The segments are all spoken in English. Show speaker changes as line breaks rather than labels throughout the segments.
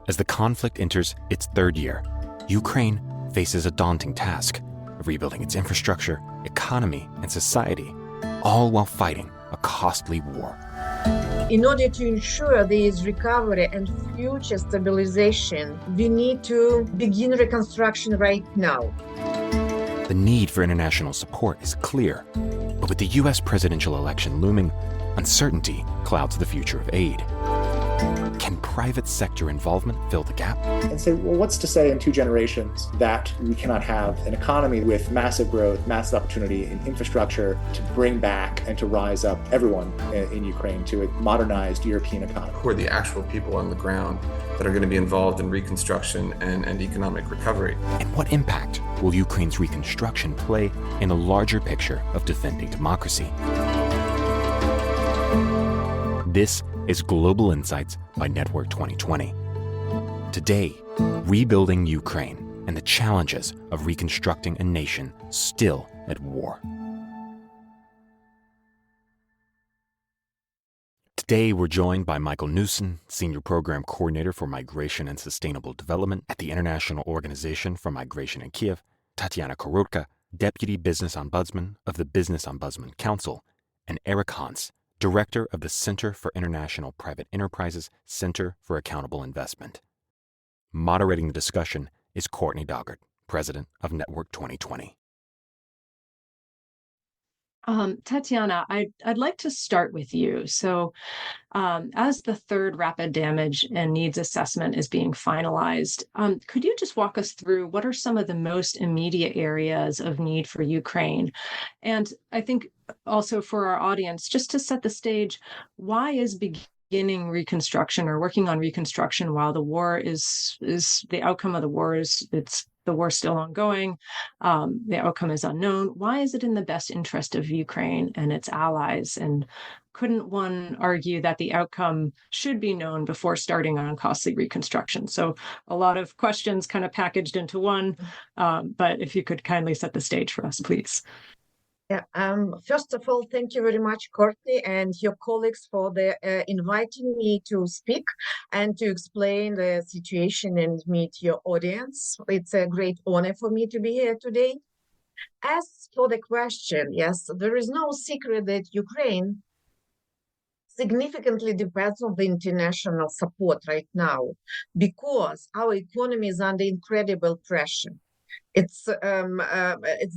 As the conflict enters its third year, Ukraine faces a daunting task of rebuilding its infrastructure, economy, and society, all while fighting a costly war.
In order to ensure this recovery and future stabilization, we need to begin reconstruction right now.
The need for international support is clear, but with the U.S. presidential election looming, uncertainty clouds the future of aid. Can private sector involvement fill the gap?
And say, well, what's to say in 2 generations that we cannot have an economy with massive growth, massive opportunity in infrastructure to bring back and to rise up everyone in Ukraine to a modernized European economy?
Who are the actual people on the ground that are going to be involved in reconstruction and economic recovery?
And what impact will Ukraine's reconstruction play in the larger picture of defending democracy? This is Global Insights by Network 2020. Today, rebuilding Ukraine and the challenges of reconstructing a nation still at war. Today, we're joined by Michael Newson, Senior Program Coordinator for Migration and Sustainable Development at the International Organization for Migration in Kyiv, Tetyana Korotka, Deputy Business Ombudsman of the Business Ombudsman Council, and Eric Hontz, Director of the Center for International Private Enterprises Center for Accountable Investment. Moderating the discussion is Courtney Doggart, President of Network 2020.
Tetyana, I'd like to start with you. So as the third rapid damage and needs assessment is being finalized, could you just walk us through what are some of the most immediate areas of need for Ukraine? And I think also for our audience, just to set the stage, why is beginning reconstruction or working on reconstruction while the war is the outcome of the war is the war still ongoing, the outcome is unknown. Why is it in the best interest of Ukraine and its allies? And couldn't one argue that the outcome should be known before starting on costly reconstruction? So a lot of questions kind of packaged into one, but if you could kindly set the stage for us, please.
Yeah. First of all, thank you very much, Courtney, and your colleagues for inviting me to speak and to explain the situation and meet your audience. It's a great honor for me to be here today. As for the question, yes, there is no secret that Ukraine significantly depends on the international support right now because our economy is under incredible pressure. It's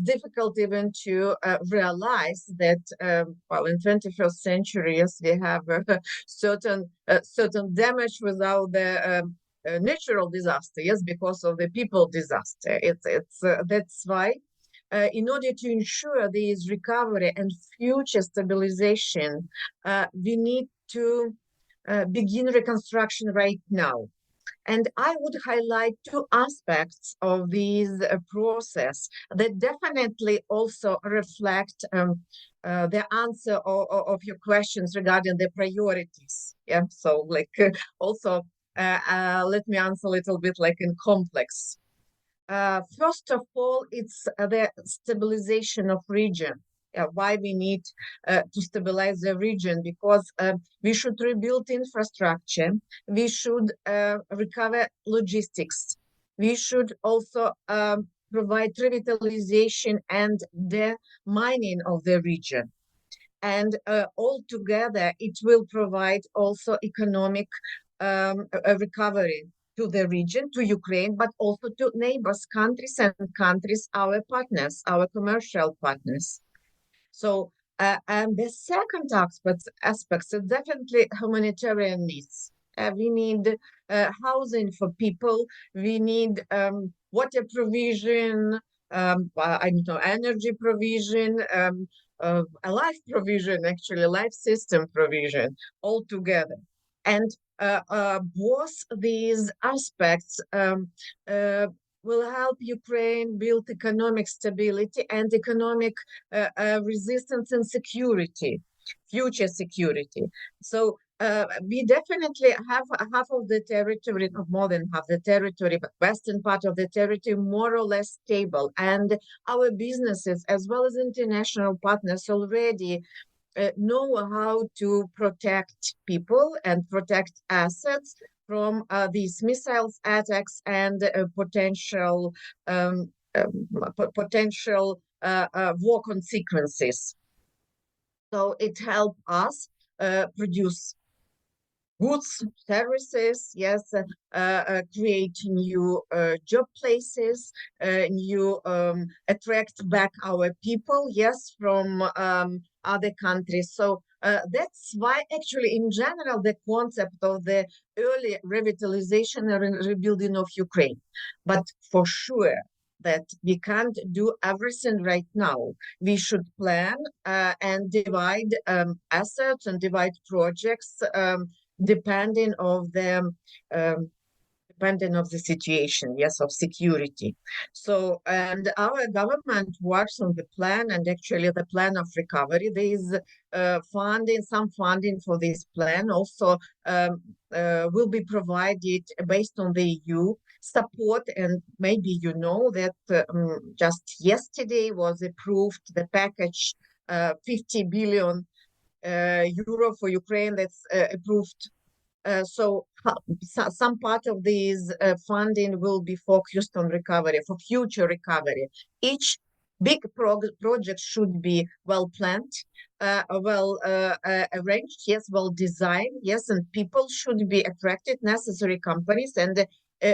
difficult even to realize that in 21st century, yes, we have certain damage without the natural disaster, yes, because of the people disaster. That's why, in order to ensure there is recovery and future stabilization, we need to begin reconstruction right now. And I would highlight 2 aspects of this process that definitely also reflect the answer of your questions regarding the priorities. Yeah, so also let me answer a little bit in complex. First of all, it's the stabilization of region. Why we need to stabilize the region, because we should rebuild infrastructure, we should recover logistics, we should also provide revitalization and the mining of the region. And altogether, it will provide also economic recovery to the region, to Ukraine, but also to neighbors, countries, our partners, our commercial partners. So, and the second aspect is definitely humanitarian needs. We need housing for people. We need water provision, energy provision, a life provision, actually, life system provision altogether. And both these aspects will help Ukraine build economic stability and economic resistance and security, future security. So we definitely have half of the territory, not more than half the territory, but western part of the territory more or less stable. And our businesses, as well as international partners, already know how to protect people and protect assets, from these missiles attacks and potential war consequences. So it helped us produce goods, services, yes, create new job places, attract back our people, yes, from other countries. So that's why actually in general the concept of the early revitalization and rebuilding of Ukraine. But for sure that we can't do everything right now. We should plan and divide assets and divide projects depending of the situation, yes, of security. So, and our government works on the plan, and actually the plan of recovery. There is some funding for this plan also will be provided based on the EU support. And maybe you know that just yesterday was approved the package 50 billion euro for Ukraine that's approved. So some part of these funding will be focused on recovery, for future recovery. Each big project should be well planned, well arranged, yes, well designed, yes, and people should be attracted, necessary companies, and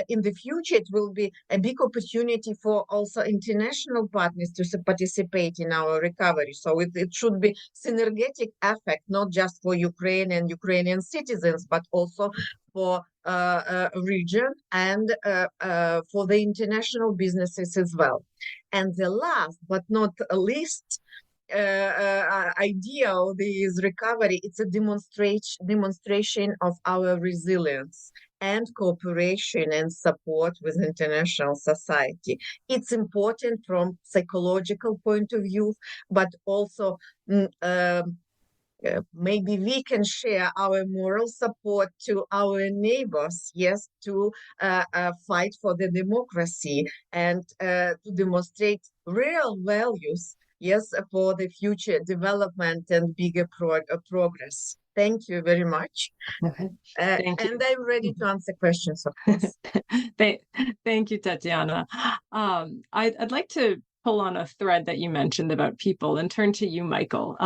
in the future, it will be a big opportunity for also international partners to participate in our recovery. So it should be synergetic effect, not just for Ukraine and Ukrainian citizens, but also for region and for the international businesses as well. And the last but not least idea of this recovery, it's a demonstration of our resilience and cooperation and support with international society. It's important from psychological point of view, but also maybe we can share our moral support to our neighbors, yes, to fight for the democracy and to demonstrate real values, yes, for the future development and bigger progress. Thank you very much.
Okay.
And I'm ready to answer questions, of course.
Thank you, Tetyana. I'd like to pull on a thread that you mentioned about people and turn to you, Michael,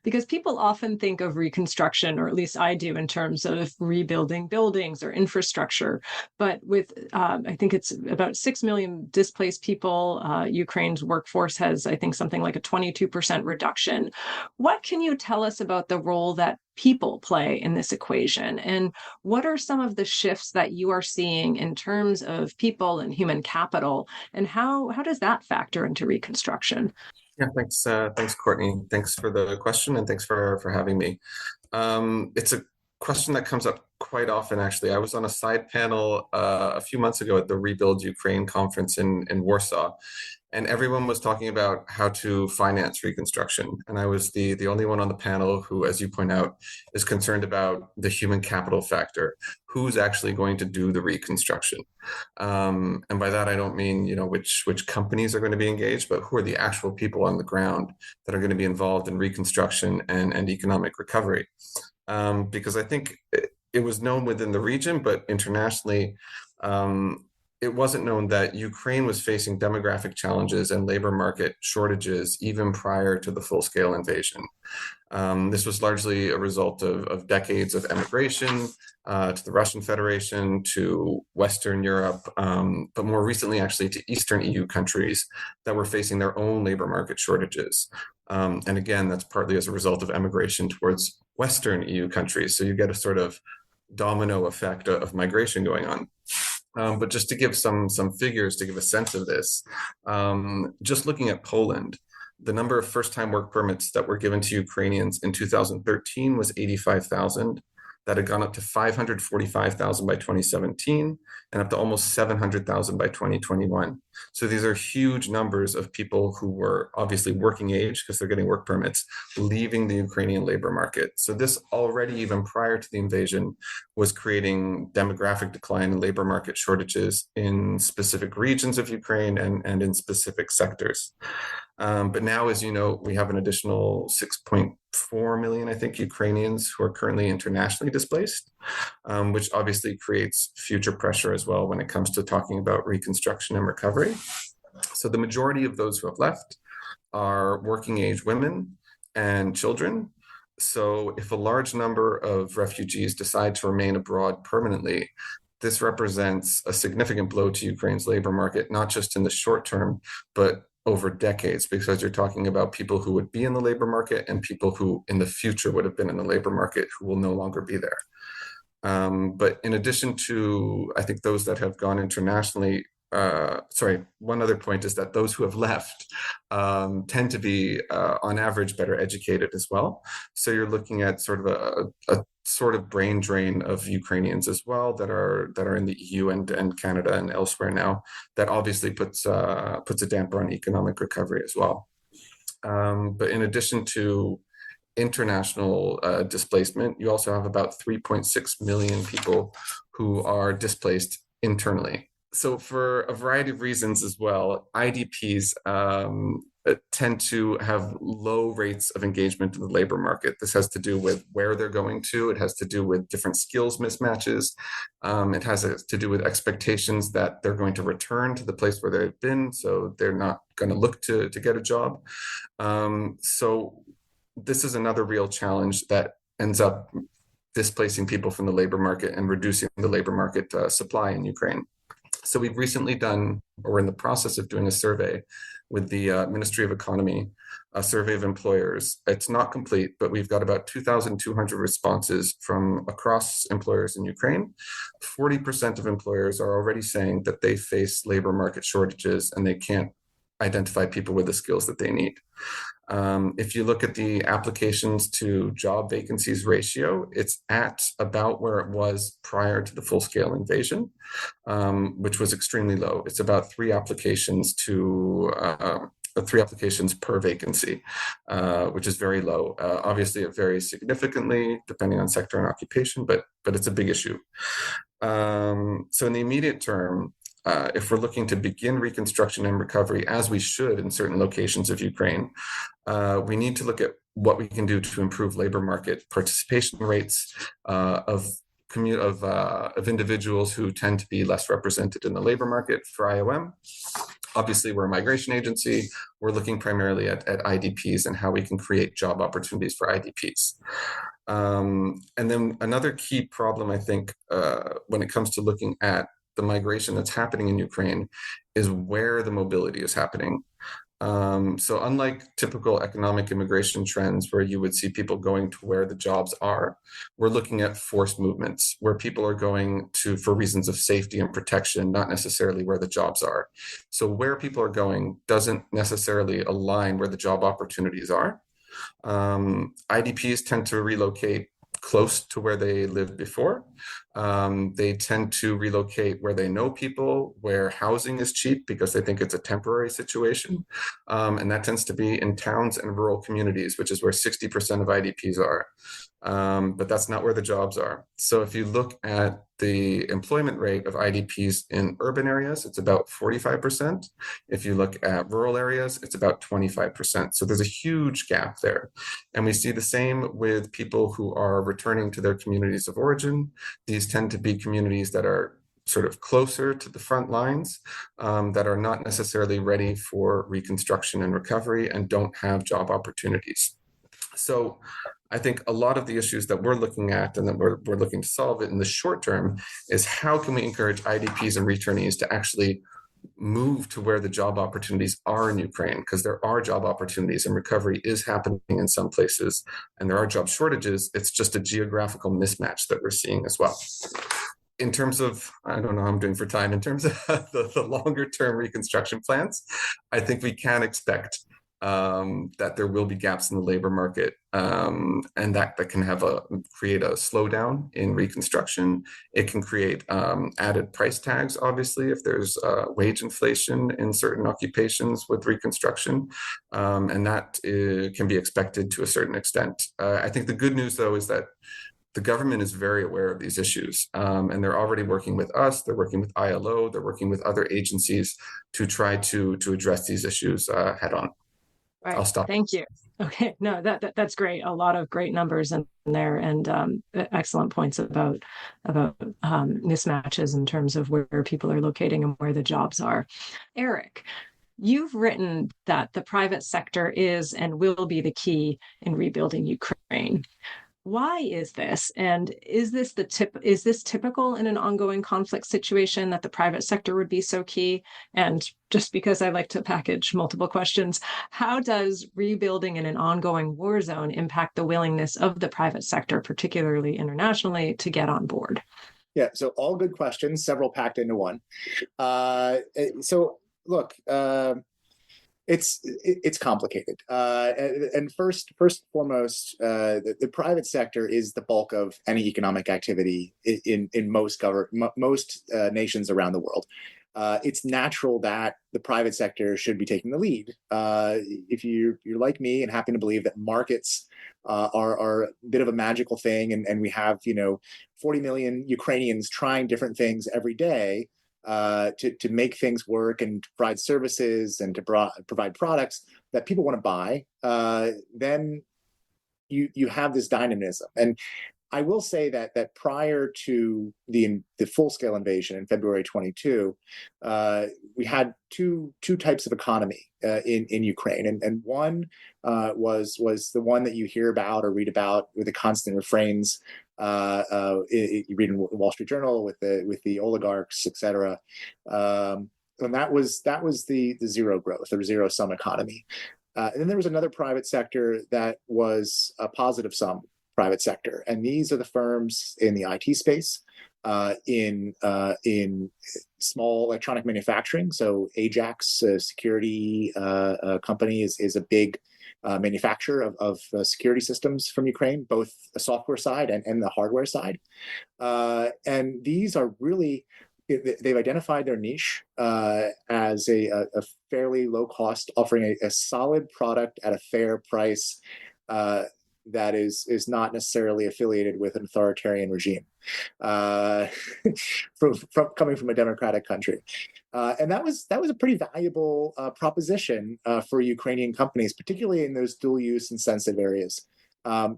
because people often think of reconstruction, or at least I do, in terms of rebuilding buildings or infrastructure. But with, I think it's about 6 million displaced people, Ukraine's workforce has, I think, something like a 22% reduction. What can you tell us about the role that people play in this equation? And what are some of the shifts that you are seeing in terms of people and human capital? And how does that factor into reconstruction?
Yeah, thanks, Courtney. Thanks for the question, and thanks for having me. It's a question that comes up quite often, actually. I was on a side panel a few months ago at the Rebuild Ukraine conference in Warsaw, and everyone was talking about how to finance reconstruction. And I was the only one on the panel who, as you point out, is concerned about the human capital factor. Who's actually going to do the reconstruction? And by that, I don't mean, which companies are going to be engaged, but who are the actual people on the ground that are going to be involved in reconstruction and economic recovery? Because I think it was known within the region, but internationally, it wasn't known that Ukraine was facing demographic challenges and labor market shortages even prior to the full-scale invasion. This was largely a result of decades of emigration to the Russian Federation, to Western Europe, but more recently actually to Eastern EU countries that were facing their own labor market shortages. And again, that's partly as a result of emigration towards Western EU countries. So you get a sort of domino effect of migration going on. But just to give some figures to give a sense of this, just looking at Poland, the number of first-time work permits that were given to Ukrainians in 2013 was 85,000. That had gone up to 545,000 by 2017, and up to almost 700,000 by 2021. So these are huge numbers of people who were obviously working age because they're getting work permits, leaving the Ukrainian labor market. So this already, even prior to the invasion, was creating demographic decline and labor market shortages in specific regions of Ukraine and in specific sectors. But now, as you know, we have an additional 6.4 million, I think, Ukrainians who are currently internationally displaced, which obviously creates future pressure as well when it comes to talking about reconstruction and recovery. So the majority of those who have left are working age women and children. So if a large number of refugees decide to remain abroad permanently, this represents a significant blow to Ukraine's labor market, not just in the short term, but over decades, because you're talking about people who would be in the labor market and people who in the future would have been in the labor market who will no longer be there. But in addition to, I think, those that have gone internationally, one other point is that those who have left tend to be, on average, better educated as well. So you're looking at sort of a sort of brain drain of Ukrainians as well that are in the EU and Canada and elsewhere now. That obviously puts a damper on economic recovery as well. But in addition to international displacement, you also have about 3.6 million people who are displaced internally. So for a variety of reasons as well, IDPs tend to have low rates of engagement in the labor market. This has to do with where they're going to. It has to do with different skills mismatches. It has to do with expectations that they're going to return to the place where they've been, so they're not going to look to get a job. So this is another real challenge that ends up displacing people from the labor market and reducing the labor market supply in Ukraine. So we've recently done, or we're in the process of doing, a survey with the Ministry of Economy, a survey of employers. It's not complete, but we've got about 2,200 responses from across employers in Ukraine. 40% of employers are already saying that they face labor market shortages and they can't identify people with the skills that they need. If you look at the applications to job vacancies ratio, it's at about where it was prior to the full-scale invasion, which was extremely low. It's about 3 applications per vacancy, which is very low. Obviously, it varies significantly depending on sector and occupation, but it's a big issue. So in the immediate term, if we're looking to begin reconstruction and recovery, as we should in certain locations of Ukraine, we need to look at what we can do to improve labor market participation rates of individuals who tend to be less represented in the labor market. For IOM, obviously, we're a migration agency. We're looking primarily at IDPs and how we can create job opportunities for IDPs. And then another key problem, I think, when it comes to looking at the migration that's happening in Ukraine is where the mobility is happening. So unlike typical economic immigration trends where you would see people going to where the jobs are, we're looking at forced movements where people are going to for reasons of safety and protection, not necessarily where the jobs are. So where people are going doesn't necessarily align where the job opportunities are. IDPs tend to relocate close to where they lived before. They tend to relocate where they know people, where housing is cheap because they think it's a temporary situation. And that tends to be in towns and rural communities, which is where 60% of IDPs are. But that's not where the jobs are. So if you look at the employment rate of IDPs in urban areas, it's about 45%. If you look at rural areas, it's about 25%. So there's a huge gap there. And we see the same with people who are returning to their communities of origin. These tend to be communities that are sort of closer to the front lines, that are not necessarily ready for reconstruction and recovery and don't have job opportunities. So I think a lot of the issues that we're looking at and that we're looking to solve it in the short term is how can we encourage IDPs and returnees to actually move to where the job opportunities are in Ukraine, because there are job opportunities and recovery is happening in some places and there are job shortages. It's just a geographical mismatch that we're seeing as well. In terms of, I don't know how I'm doing for time, in terms of the longer term reconstruction plans, I think we can expect that there will be gaps in the labor market, and that can create a slowdown in reconstruction. It can create added price tags, obviously, if there's wage inflation in certain occupations with reconstruction, and that can be expected to a certain extent. I think the good news, though, is that the government is very aware of these issues, and they're already working with us. They're working with ILO. They're working with other agencies to try to address these issues head on.
Right.
I'll stop.
Thank you. Okay. No, that's great. A lot of great numbers in there, and excellent points about mismatches in terms of where people are locating and where the jobs are. Eric, you've written that the private sector is and will be the key in rebuilding Ukraine. Why is this? And is this typical in an ongoing conflict situation that the private sector would be so key? And just because I like to package multiple questions, how does rebuilding in an ongoing war zone impact the willingness of the private sector, particularly internationally, to get on board?
Yeah, so all good questions, several packed into one. So look, it's complicated, and first and foremost, the private sector is the bulk of any economic activity in most nations around the world. It's natural that the private sector should be taking the lead. If you're like me and happen to believe that markets are a bit of a magical thing, and we have 40 million Ukrainians trying different things every day, to make things work and provide services and to provide products that people want to buy, then you have this dynamism. And I will say that prior to the full-scale invasion in February 22, we had two types of economy in Ukraine, and one was the one that you hear about or read about with the constant refrains. You read in the Wall Street Journal with the oligarchs, etc. And that was the zero growth or zero sum economy. And then there was another private sector that was a positive sum private sector, and these are the firms in the IT space, in small electronic manufacturing. So Ajax security company is a big manufacturer of security systems from Ukraine, both the software side and the hardware side. And these are really, they've identified their niche as a fairly low cost, offering a solid product at a fair price that is not necessarily affiliated with an authoritarian regime, from coming from a democratic country. And that was a pretty valuable proposition for Ukrainian companies, particularly in those dual use and sensitive areas.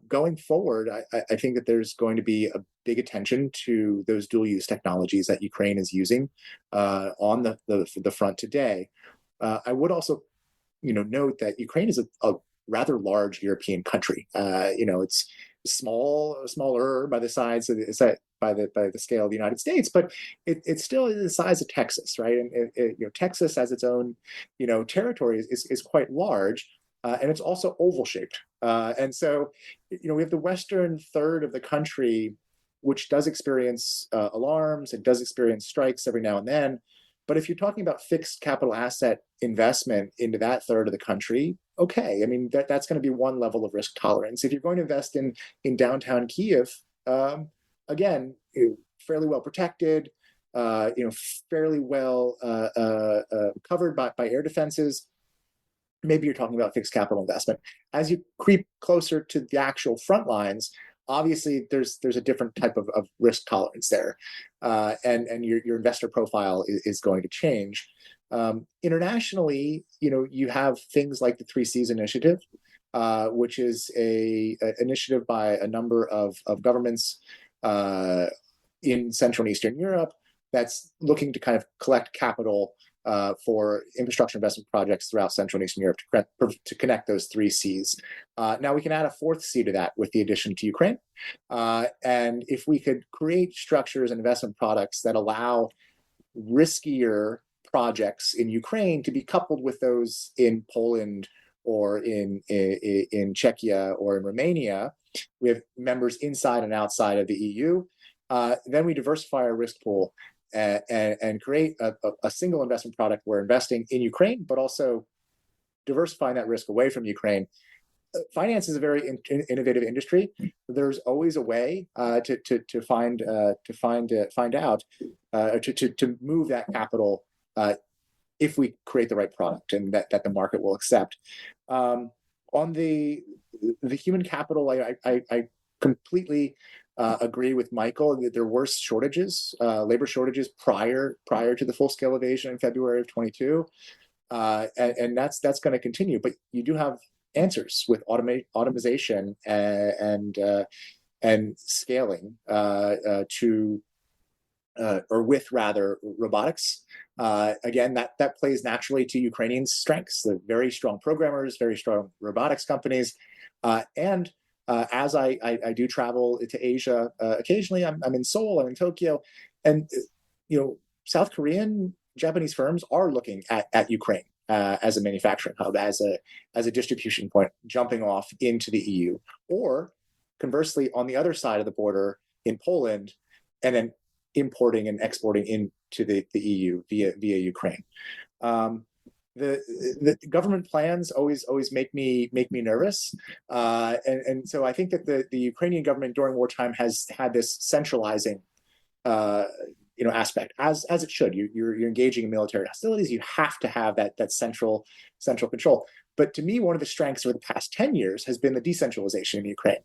Going forward, I think that there's going to be a big attention to those dual use technologies that Ukraine is using on the front today. I would also, note that Ukraine is a rather large European country. It's smaller by the size of by the scale of the United States, but it's still the size of Texas, right? And Texas as its own territory is quite large, and it's also oval shaped. And so we have the western third of the country, which does experience alarms, it does experience strikes every now and then. But if you're talking about fixed capital asset investment into that third of the country, okay, I mean, that's going to be one level of risk tolerance. If you're going to invest in downtown Kyiv, again, fairly well protected, fairly well covered by air defenses, maybe you're talking about fixed capital investment. As you creep closer to the actual front lines, obviously there's a different type of risk tolerance there, and your investor profile is going to change. Internationally, you have things like the 3 Cs initiative, which is a initiative by a number of governments in Central and Eastern Europe that's looking to kind of collect capital for infrastructure investment projects throughout Central and Eastern Europe to connect those 3 Cs. Now we can add a 4th C to that with the addition to Ukraine. And if we could create structures and investment products that allow riskier projects in Ukraine to be coupled with those in Poland or in Czechia or in Romania, we have members inside and outside of the EU. Then we diversify our risk pool and create a single investment product. We're investing in Ukraine, but also diversifying that risk away from Ukraine. Finance is a very innovative industry. There's always a way to find out to move that capital if we create the right product and that the market will accept. On the human capital, I completely agree with Michael that there were shortages, labor shortages prior to the full scale invasion in February of 22, and that's going to continue. But you do have answers with automation and scaling with robotics. Again, that plays naturally to Ukrainian strengths, the very strong programmers, very strong robotics companies. And as I do travel to Asia occasionally, I'm in Seoul, I'm in Tokyo, and South Korean, Japanese firms are looking at Ukraine as a manufacturing hub, as a distribution point, jumping off into the EU, or conversely, on the other side of the border in Poland, and then importing and exporting into the EU via Ukraine. The government plans always make me nervous, and so I think that the Ukrainian government during wartime has had this centralizing aspect, as it should. You're engaging in military hostilities. You have to have that central control. But to me, one of the strengths over the past 10 years has been the decentralization in Ukraine,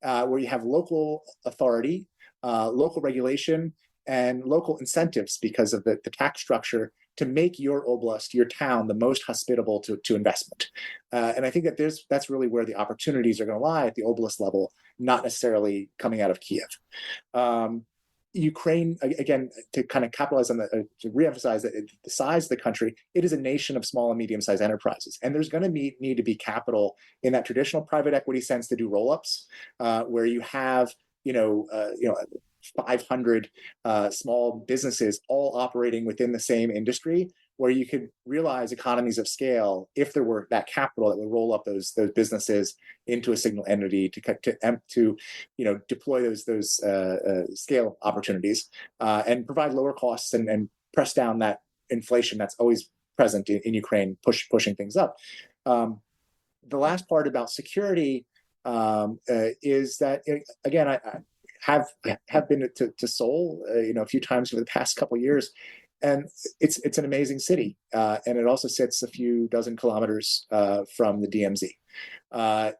where you have local authority, local regulation, and local incentives because of the tax structure to make your oblast, your town, the most hospitable to investment. And I think that that's really where the opportunities are going to lie, at the oblast level, not necessarily coming out of Kyiv. Ukraine, again, to kind of capitalize on to reemphasize that the size of the country, it is a nation of small and medium-sized enterprises. And there's going to need to be capital in that traditional private equity sense to do roll-ups, where you have, 500 small businesses all operating within the same industry, where you could realize economies of scale if there were that capital that would roll up those businesses into a single entity to deploy those scale opportunities and provide lower costs and press down that inflation that's always present in Ukraine, pushing things up. The last part about security is that, again, I have been to Seoul, a few times over the past couple of years, and it's an amazing city, and it also sits a few dozen kilometers from the DMZ,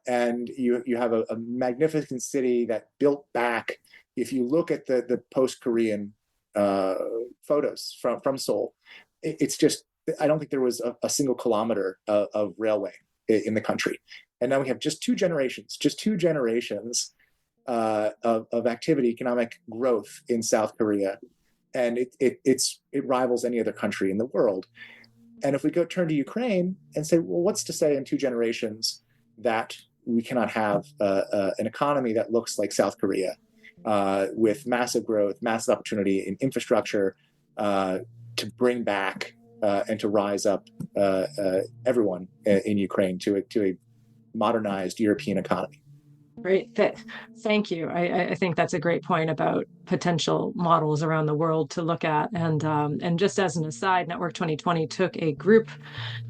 and you have a magnificent city that built back. If you look at the post-Korean photos from Seoul, it's just, I don't think there was a single kilometer of railway in the country, and now we have just two generations of activity, economic growth in South Korea, and it rivals any other country in the world. And if we turn to Ukraine and say, well, what's to say in 2 generations that we cannot have an economy that looks like South Korea, with massive growth, massive opportunity in infrastructure, to bring back and to rise up everyone in Ukraine to a modernized European economy.
Great. Thank you. I think that's a great point about potential models around the world to look at. And just as an aside, Network 2020 took a group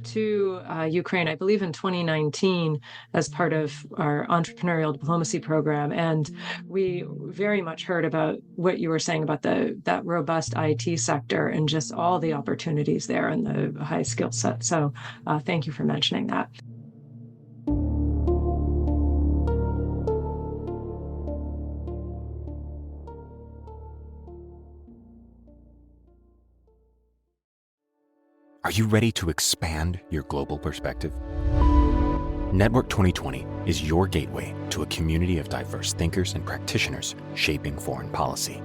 to Ukraine, I believe in 2019, as part of our entrepreneurial diplomacy program. And we very much heard about what you were saying about that robust IT sector and just all the opportunities there and the high skill set. So thank you for mentioning that.
Are you ready to expand your global perspective? Network 2020 is your gateway to a community of diverse thinkers and practitioners shaping foreign policy.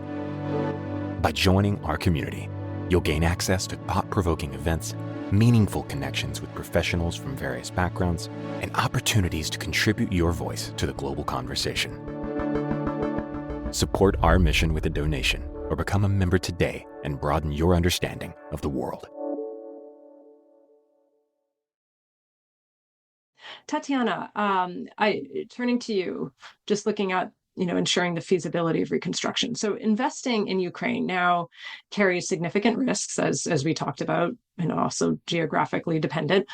By joining our community, you'll gain access to thought-provoking events, meaningful connections with professionals from various backgrounds, and opportunities to contribute your voice to the global conversation. Support our mission with a donation or become a member today and broaden your understanding of the world.
Tetyana, turning to you, just looking at ensuring the feasibility of reconstruction. So investing in Ukraine now carries significant risks, as we talked about, and also geographically dependent.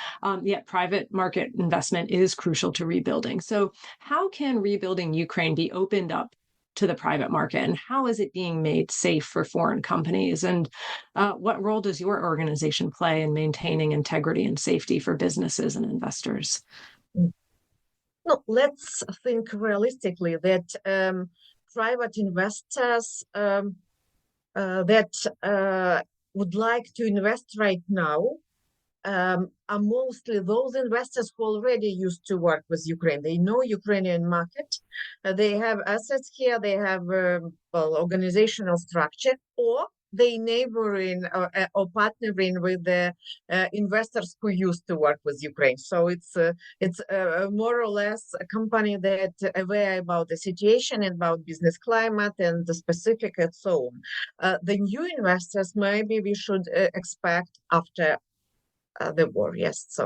Yet private market investment is crucial to rebuilding. So how can rebuilding Ukraine be opened up to the private market, and how is it being made safe for foreign companies? And what role does your organization play in maintaining integrity and safety for businesses and investors?
No, let's think realistically that private investors that would like to invest right now are mostly those investors who already used to work with Ukraine. They know Ukrainian market, they have assets here, they have organizational structure, or they neighboring or partnering with the investors who used to work with Ukraine. So it's more or less a company that aware about the situation and about business climate and the specific and so on. The new investors maybe we should expect after the war. Yes, so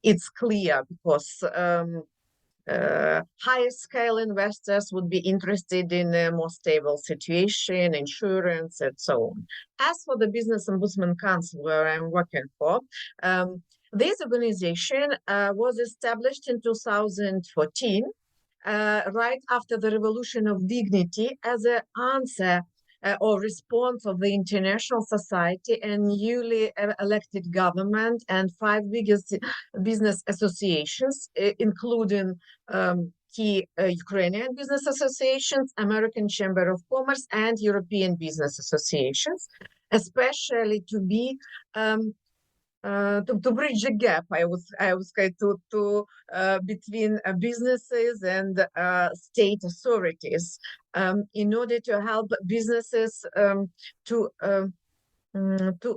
it's clear because higher scale investors would be interested in a more stable situation, insurance, and so on. As for the Business Ombudsman Council, where I'm working for, this organization was established in 2014, right after the Revolution of Dignity, as an answer or response of the international society and newly elected government and 5 biggest business associations, including key Ukrainian business associations, American Chamber of Commerce, and European business associations, especially to be to bridge the gap, I would say, to between businesses and state authorities, in order to help businesses to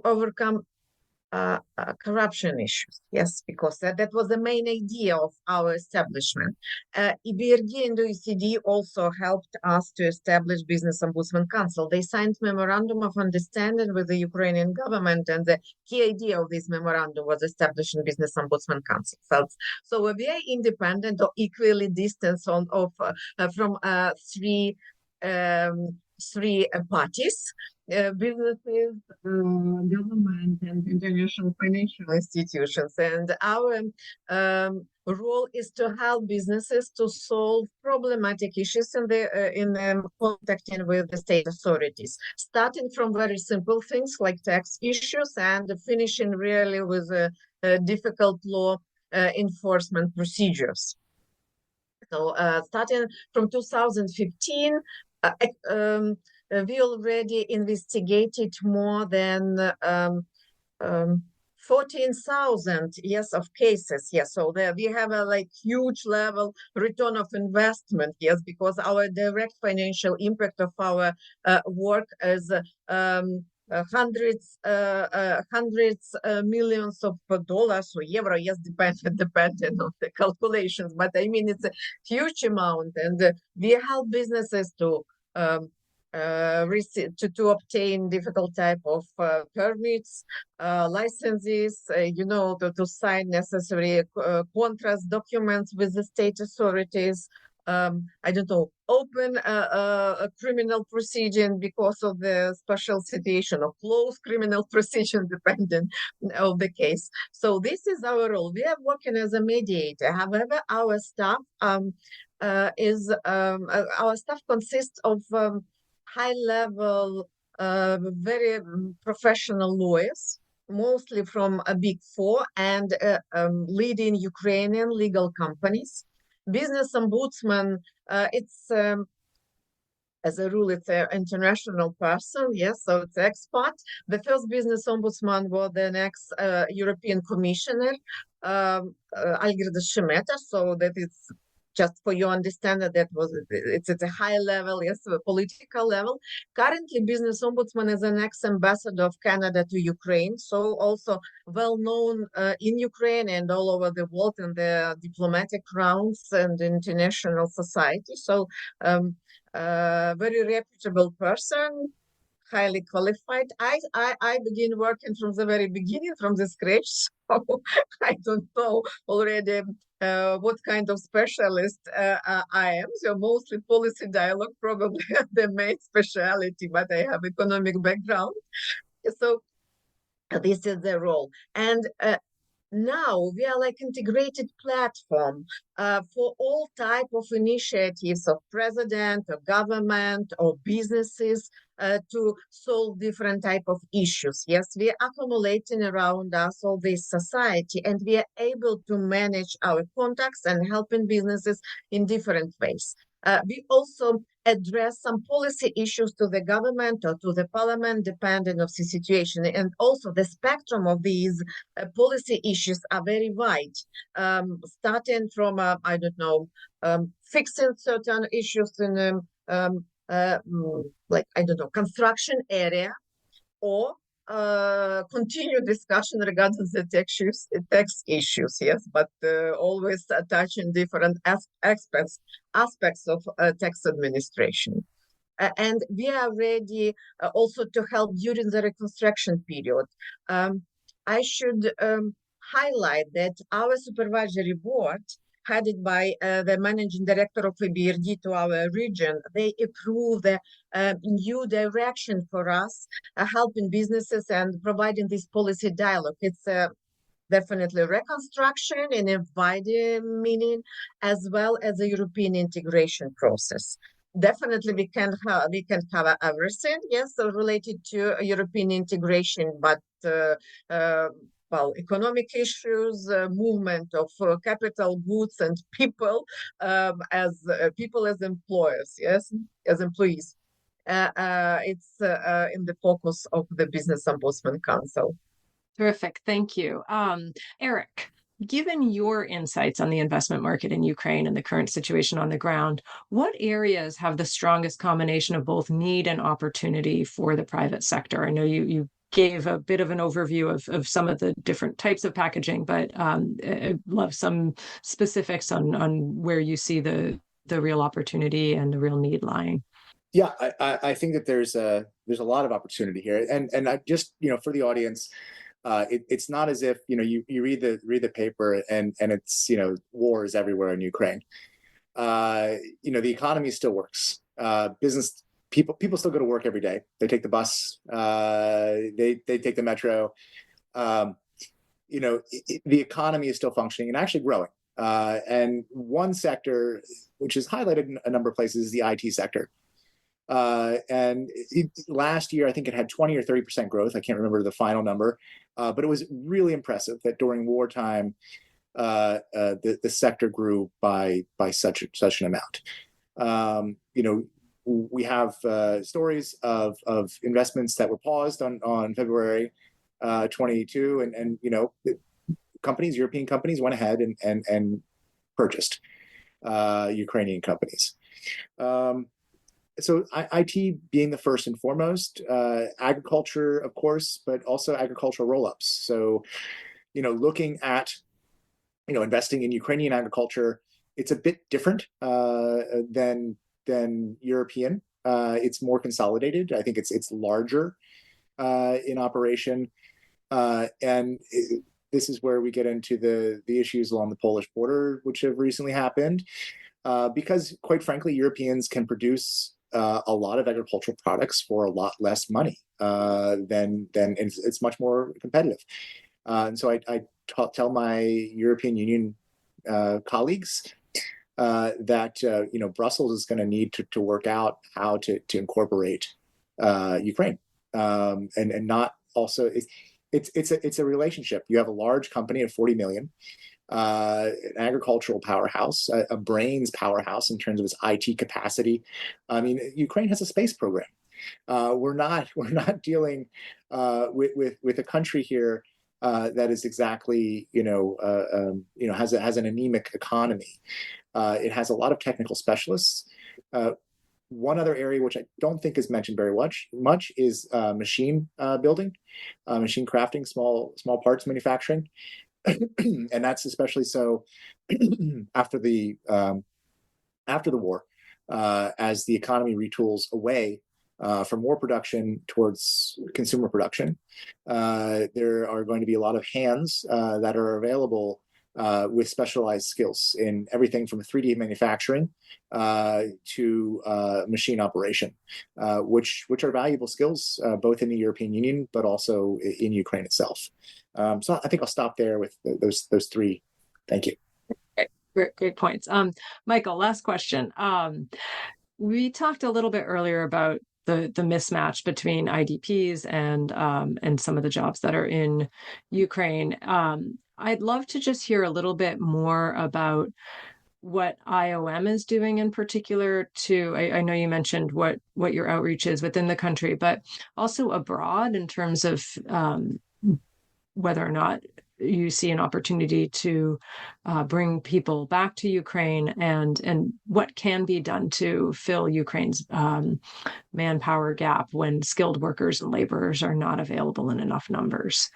overcome corruption issues. Yes, because that was the main idea of our establishment. EBRD and OECD also helped us to establish Business Ombudsman Council. They signed memorandum of understanding with the Ukrainian government, and the key idea of this memorandum was establishing Business Ombudsman Council. So a very independent or equally distant from three parties. Businesses, government, and international financial institutions. And our role is to help businesses to solve problematic issues in contacting with the state authorities, starting from very simple things like tax issues and finishing really with difficult law enforcement procedures. So starting from 2015, we already investigated more than 14,000 of cases. Yes, so there we have a huge level return of investment. Yes, because our direct financial impact of our work is hundreds millions of dollars or euro. Yes, depending on the calculations, but I mean it's a huge amount, and we help businesses to obtain difficult type of permits, licenses, to sign necessary contracts, documents with the state authorities. Open a criminal procedure because of the special situation, or close criminal procedure depending on the case. So this is our role. We are working as a mediator. However, our staff consists of high-level, very professional lawyers, mostly from a Big Four and leading Ukrainian legal companies. Business Ombudsman, as a rule, it's an international person, yes, so it's expat. The first Business Ombudsman was the next European Commissioner, Algirdas Šemeta, so that it's just for your understanding, it's at a high level, yes, a political level. Currently, Business Ombudsman is an ex-ambassador of Canada to Ukraine, so also well known in Ukraine and all over the world in the diplomatic rounds and international society. So very reputable person, highly qualified. I begin working from the very beginning, from the scratch. So I don't know already what kind of specialist I am. So mostly policy dialogue, probably the main specialty, but I have economic background. So this is the role. And now we are like integrated platform for all type of initiatives of president or government or businesses to solve different type of issues. Yes, we are accumulating around us all this society, and we are able to manage our contacts and helping businesses in different ways. We also address some policy issues to the government or to the parliament, depending on the situation. And also the spectrum of these policy issues are very wide, starting from, I don't know, fixing certain issues in like, I don't know, construction area, or continue discussion regarding the tax issues, yes, but always touching different aspects of tax administration. And we are ready also to help during the reconstruction period. I should highlight that our supervisory board, headed by the managing director of EBRD to our region, they approved the new direction for us, helping businesses and providing this policy dialogue. It's definitely reconstruction in a wider meaning, as well as the European integration process. Definitely, we can cover everything, yes, so related to European integration, but well, economic issues, movement of capital, goods, and people as employers, yes, as employees. It's in the focus of the Business Ombudsman Council.
Terrific, thank you, Eric. Given your insights on the investment market in Ukraine and the current situation on the ground, what areas have the strongest combination of both need and opportunity for the private sector? I know you gave a bit of an overview of some of the different types of packaging, but I'd love some specifics on where you see the real opportunity and the real need lying.
Yeah, I think that there's a lot of opportunity here, and I just, for the audience, it's not as if you read the paper and it's war is everywhere in Ukraine. The economy still works. Business people still go to work every day. They take the bus. They take the metro. The economy is still functioning and actually growing. And one sector, which is highlighted in a number of places, is the IT sector. Last year, I think it had 20 or 30% growth. I can't remember the final number, but it was really impressive that during wartime, the sector grew by such an amount. We have stories of investments that were paused on February 22, and European companies went ahead and purchased Ukrainian companies. So IT being the first and foremost, agriculture, of course, but also agricultural roll-ups. So, looking at, investing in Ukrainian agriculture, it's a bit different than European. It's more consolidated. I think it's larger in operation, and this is where we get into the issues along the Polish border, which have recently happened, because, quite frankly, Europeans can produce a lot of agricultural products for a lot less money than it's much more competitive. And so I tell my European Union colleagues that Brussels is going to need to work out how to incorporate Ukraine, and not also it's a relationship. You have a large company of 40 million. An agricultural powerhouse, a brains powerhouse in terms of its IT capacity. I mean, Ukraine has a space program. We're not dealing with a country here that is exactly has an anemic economy. It has a lot of technical specialists. One other area which I don't think is mentioned very much is machine building, machine crafting, small parts manufacturing. And that's especially so after the war, as the economy retools away from war production towards consumer production. There are going to be a lot of hands that are available with specialized skills in everything from 3D manufacturing to machine operation, which are valuable skills both in the European Union but also in Ukraine itself. So I think I'll stop there with those three. Thank you.
Great points. Michael, last question. We talked a little bit earlier about the mismatch between IDPs and some of the jobs that are in Ukraine. I'd love to just hear a little bit more about what IOM is doing in particular I know you mentioned what your outreach is within the country, but also abroad in terms of whether or not you see an opportunity to bring people back to Ukraine and what can be done to fill Ukraine's manpower gap when skilled workers and laborers are not available in enough numbers.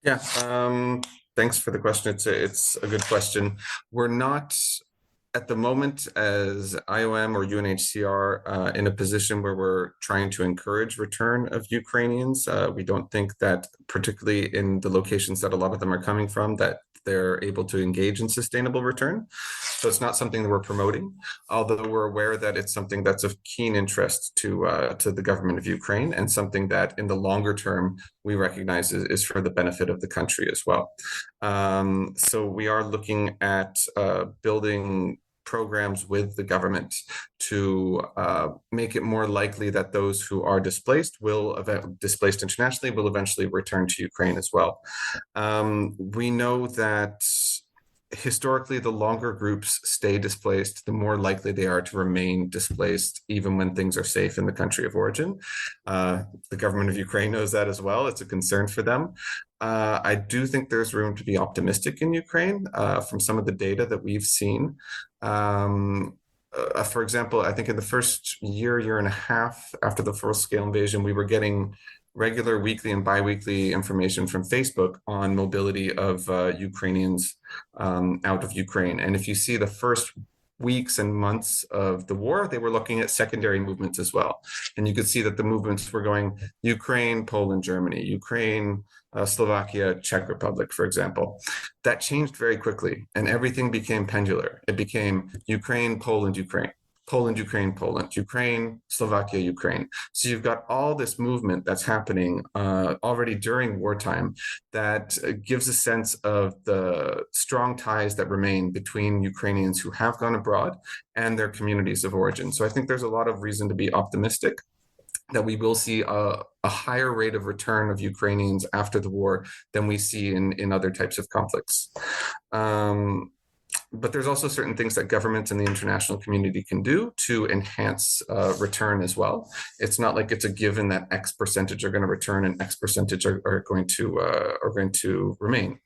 Yeah, thanks for the question. It's a good question. We're not at the moment as IOM or UNHCR in a position where we're trying to encourage return of Ukrainians. We don't think that, particularly in the locations that a lot of them are coming from, that they're able to engage in sustainable return. So it's not something that we're promoting, although we're aware that it's something that's of keen interest to the government of Ukraine and something that in the longer term we recognize is for the benefit of the country as well. So we are looking at building programs with the government to make it more likely that those who are displaced internationally will eventually return to Ukraine as well. We know that historically, the longer groups stay displaced, the more likely they are to remain displaced, even when things are safe in the country of origin. The government of Ukraine knows that as well. It's a concern for them. I do think there's room to be optimistic in Ukraine from some of the data that we've seen. For example, I think in the first year and a half after the full-scale invasion, we were getting regular weekly and biweekly information from Facebook on mobility of Ukrainians out of Ukraine. And if you see the first weeks and months of the war, they were looking at secondary movements as well. And you could see that the movements were going Ukraine, Poland, Germany, Ukraine, Slovakia, Czech Republic, for example. That changed very quickly and everything became pendular. It became Ukraine, Poland, Ukraine. Poland, Ukraine, Poland, Ukraine, Slovakia, Ukraine. So you've got all this movement that's happening already during wartime that gives a sense of the strong ties that remain between Ukrainians who have gone abroad and their communities of origin. So I think there's a lot of reason to be optimistic that we will see a higher rate of return of Ukrainians after the war than we see in other types of conflicts. But there's also certain things that governments and the international community can do to enhance return as well. It's not like it's a given that X percentage are going to return and X percentage are going to remain.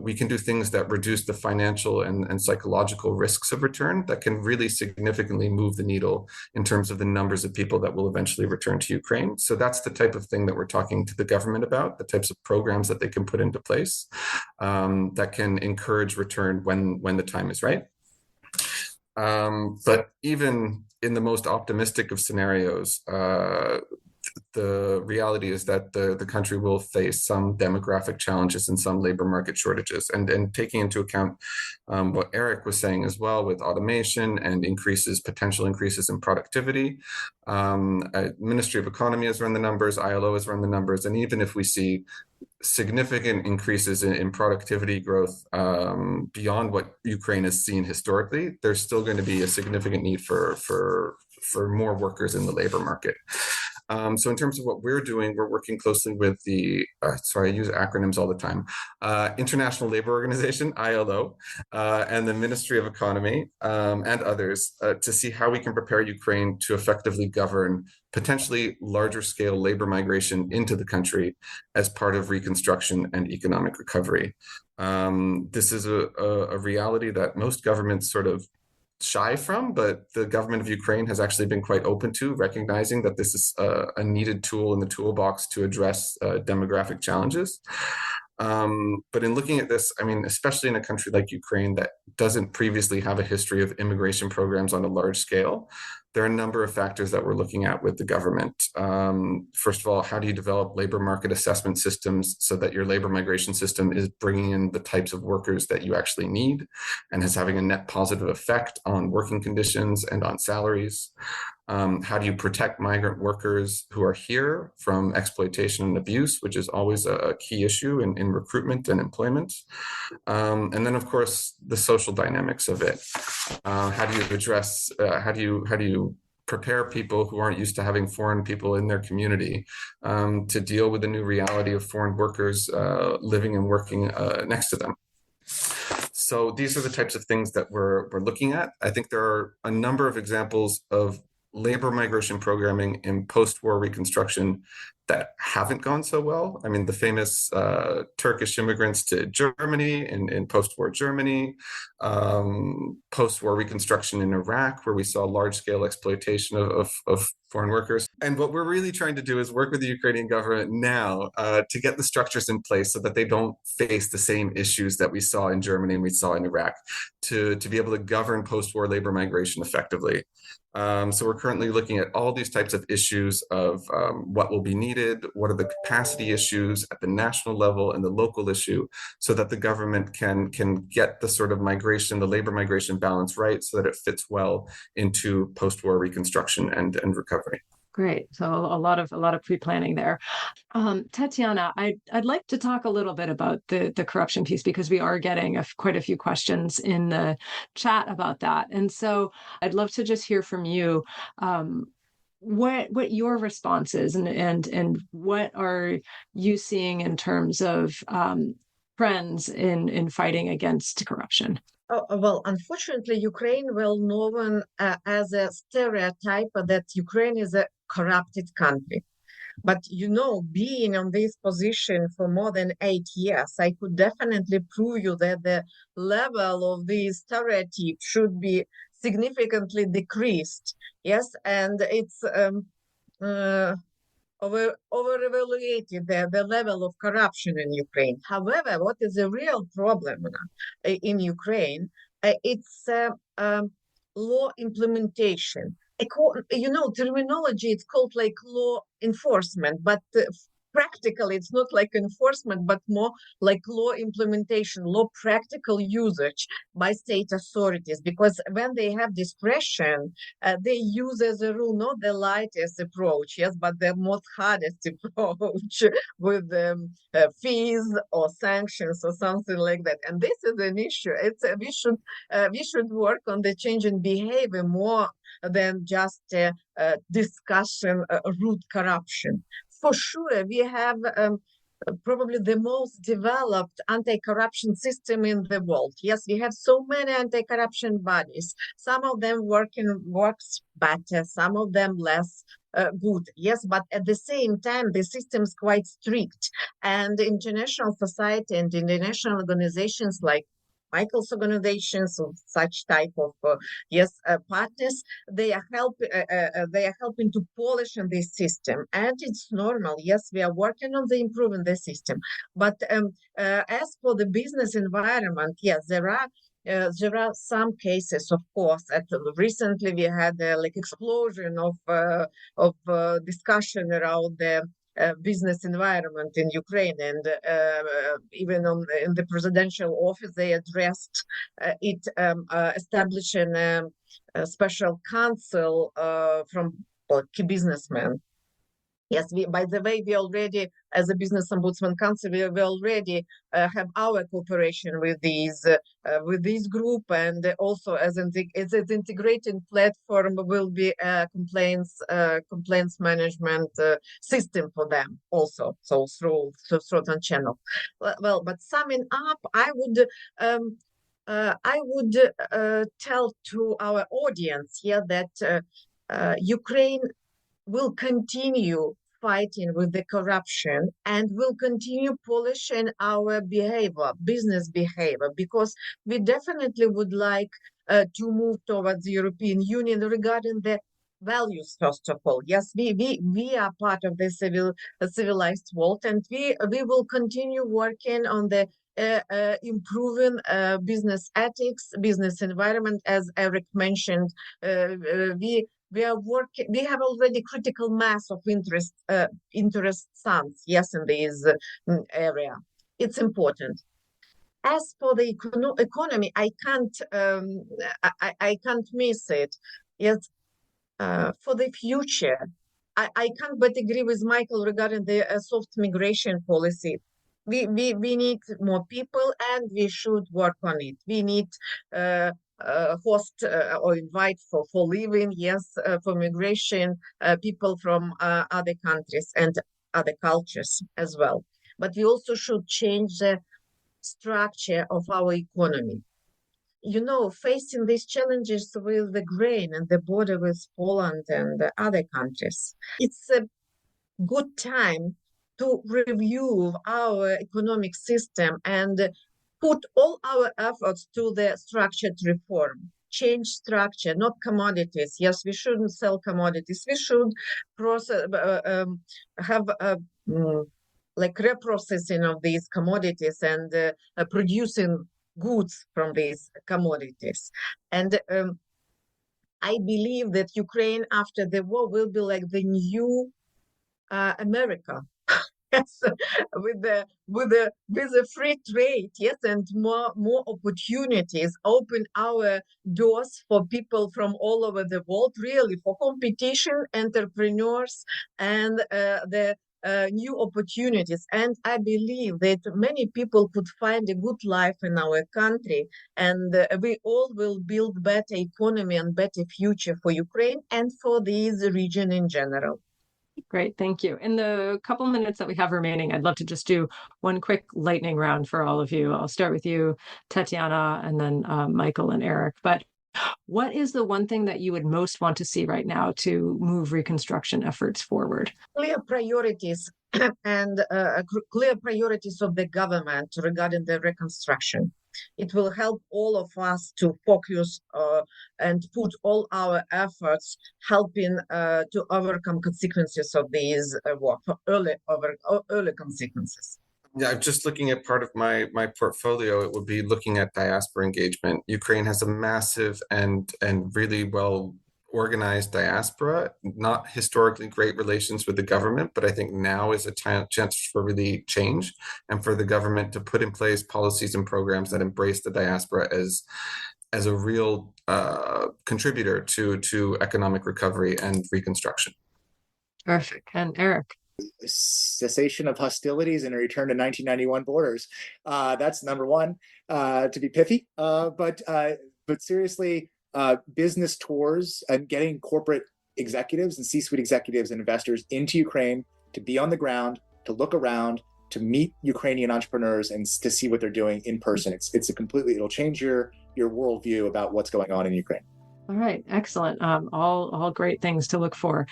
We can do things that reduce the financial and psychological risks of return that can really significantly move the needle in terms of the numbers of people that will eventually return to Ukraine. So that's the type of thing that we're talking to the government about, the types of programs that they can put into place that can encourage return when the time is right. But even in the most optimistic of scenarios, the reality is that the country will face some demographic challenges and some labor market shortages. And taking into account what Eric was saying as well with automation and potential increases in productivity, Ministry of Economy has run the numbers, ILO has run the numbers, and even if we see significant increases in productivity growth beyond what Ukraine has seen historically, there's still going to be a significant need for more workers in the labor market. So in terms of what we're doing, we're working closely with the, I use acronyms all the time, International Labor Organization, ILO, and the Ministry of Economy and others to see how we can prepare Ukraine to effectively govern potentially larger scale labor migration into the country as part of reconstruction and economic recovery. This is a reality that most governments sort of shy from, but the government of Ukraine has actually been quite open to, recognizing that this is a needed tool in the toolbox to address demographic challenges. But in looking at this, I mean, especially in a country like Ukraine that doesn't previously have a history of immigration programs on a large scale, there are a number of factors that we're looking at with the government. First of all, how do you develop labor market assessment systems so that your labor migration system is bringing in the types of workers that you actually need and is having a net positive effect on working conditions and on salaries? How do you protect migrant workers who are here from exploitation and abuse, which is always a key issue in recruitment and employment? And then, of course, the social dynamics of it. How do you address, how do you prepare people who aren't used to having foreign people in their community to deal with the new reality of foreign workers living and working next to them? So these are the types of things that we're looking at. I think there are a number of examples of labor migration programming in post-war reconstruction that haven't gone so well. I mean, the famous Turkish immigrants to Germany in post-war Germany, post-war reconstruction in Iraq, where we saw large-scale exploitation of foreign workers. And what we're really trying to do is work with the Ukrainian government now to get the structures in place so that they don't face the same issues that we saw in Germany and we saw in Iraq, to be able to govern post-war labor migration effectively. So we're currently looking at all these types of issues of what will be needed, what are the capacity issues at the national level and the local issue, so that the government can get the sort of migration, the labor migration balance right, so that it fits well into post-war reconstruction and recovery.
Great. So a lot of pre-planning there. Tetyana, I'd like to talk a little bit about the corruption piece, because we are getting quite a few questions in the chat about that. And so I'd love to just hear from you what your response is, and what are you seeing in terms of trends in fighting against corruption?
Oh, well, unfortunately, Ukraine well known as a stereotype that Ukraine is a corrupted country. But, being on this position for more than 8 years, I could definitely prove you that the level of these stereotypes should be significantly decreased. Yes, and it's over-evaluated the level of corruption in Ukraine. However, what is the real problem in Ukraine? It's law implementation. Terminology, it's called like law enforcement, but practically it's not like enforcement, but more like law implementation, law practical usage by state authorities. Because when they have discretion, they use as a rule not the lightest approach, yes, but the most hardest approach with fees or sanctions or something like that. And this is an issue. We should work on the change in behavior more than just discussion root corruption. For sure, we have probably the most developed anti-corruption system in the world. Yes, we have so many anti-corruption bodies. Some of them works better, some of them less good. Yes, but at the same time, the system is quite strict. And international society and international organizations like Michael's organizations of such type of partners, they are helping to polish in this system, and it's normal. Yes, we are working on improving the system, but as for the business environment, yes, there are some cases, of course. Recently, we had explosion of discussion around the business environment in Ukraine, and even in the presidential office, they addressed it, establishing a special council from key businessmen. Yes, by the way, we already, as a Business Ombudsman Council, we already have our cooperation with this group, and also as an integrated platform will be a complaints management system for them also. So through certain channel. Well, but summing up, I would tell to our audience here that Ukraine will continue fighting with the corruption and will continue polishing our business behavior, because we definitely would like to move towards the European Union regarding the values, first of all. Yes, we are part of the civilized world, and we will continue working on the improving business ethics, business environment. As Eric mentioned, We are working. We have already critical mass of interest sons. Yes, in this area, it's important. As for the economy, I can't miss it. Yes, for the future, I can't but agree with Michael regarding the soft migration policy. We need more people, and we should work on it. We need host or invite for living, yes, for migration, people from other countries and other cultures as well. But we also should change the structure of our economy. Facing these challenges with the grain and the border with Poland and the other countries, it's a good time to review our economic system and put all our efforts to the structured reform. Change structure, not commodities. Yes, we shouldn't sell commodities. We should have like reprocessing of these commodities and producing goods from these commodities. And I believe that Ukraine after the war will be like the new America. Yes, with a free trade, yes, and more opportunities, open our doors for people from all over the world, really, for competition, entrepreneurs, and the new opportunities. And I believe that many people could find a good life in our country, and we all will build better economy and better future for Ukraine and for this region in general.
Great, thank you. In the couple minutes that we have remaining, I'd love to just do one quick lightning round for all of you. I'll start with you, Tetyana, and then Michael and Eric. But what is the one thing that you would most want to see right now to move reconstruction efforts forward?
Clear priorities and clear priorities of the government regarding the reconstruction. It will help all of us to focus and put all our efforts helping to overcome consequences of these war, early consequences.
Yeah, I'm just looking at part of my portfolio. It would be looking at diaspora engagement. Ukraine has a massive and really well organized diaspora, not historically great relations with the government, but I think now is a chance for really change and for the government to put in place policies and programs that embrace the diaspora as a real contributor to economic recovery and reconstruction.
Perfect. And Eric?
Cessation of hostilities and a return to 1991 borders. That's number one, to be pithy. But seriously, business tours and getting corporate executives and C-suite executives and investors into Ukraine to be on the ground, to look around, to meet Ukrainian entrepreneurs and to see what they're doing in person. It'll change your worldview about what's going on in Ukraine.
All right, excellent. All great things to look for.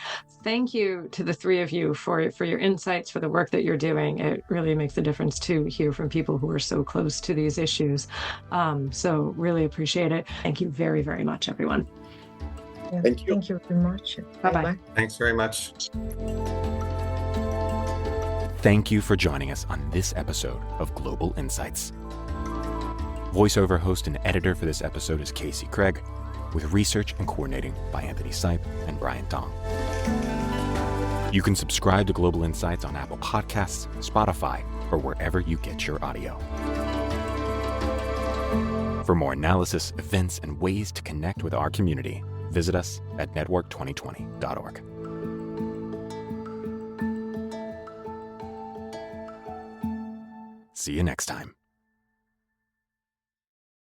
Thank you to the three of you for your insights, for the work that you're doing. It really makes a difference to hear from people who are so close to these issues. So really appreciate it. Thank you very, very much, everyone.
Yeah,
thank you.
Thank you very much.
Bye-bye.
Thanks very much.
Thank you for joining us on this episode of Global Insights. Voiceover host and editor for this episode is Casey Craig, with research and coordinating by Anthony Sipe and Brian Tong. You can subscribe to Global Insights on Apple Podcasts, Spotify, or wherever you get your audio. For more analysis, events, and ways to connect with our community, visit us at network2020.org. See you next time.